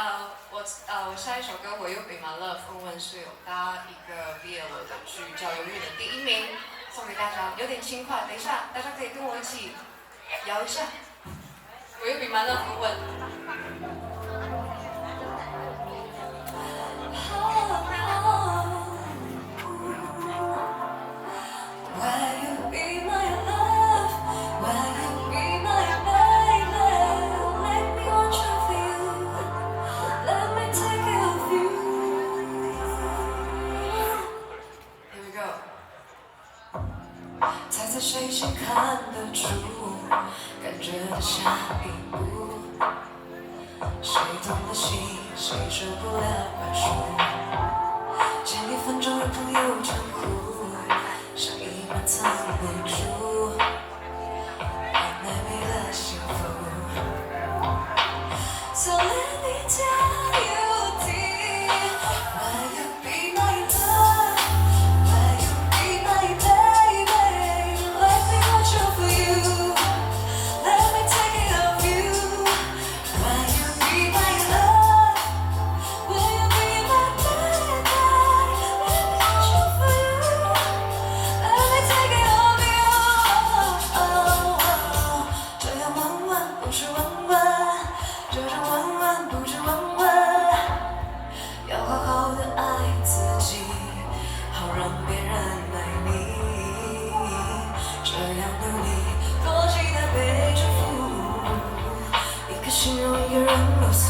我下一首歌《我又比 My Love》问问是有搭一个 BL 的剧叫《永远的第一名》，送给大家，有点轻快。等一下，大家可以跟我一起摇一下。我又比 My Love 问问。谁先看得出感觉的下一步？谁懂得心，谁受不了宽恕？前1分钟有朋友称呼，上一秒藏不住，原来没了幸福。So let me tell you, dear, why you be my love, why you be my baby.Let me watch over you. Let me take care of you. Will you be my love? Will you be my baby? Let me watch over you. Let me take care of you. 这样弯弯不是弯弯，这样弯弯不是弯弯。要好好的爱自己，好让别人爱你。这样努力，多期待被征服。一颗心容一个人露宿。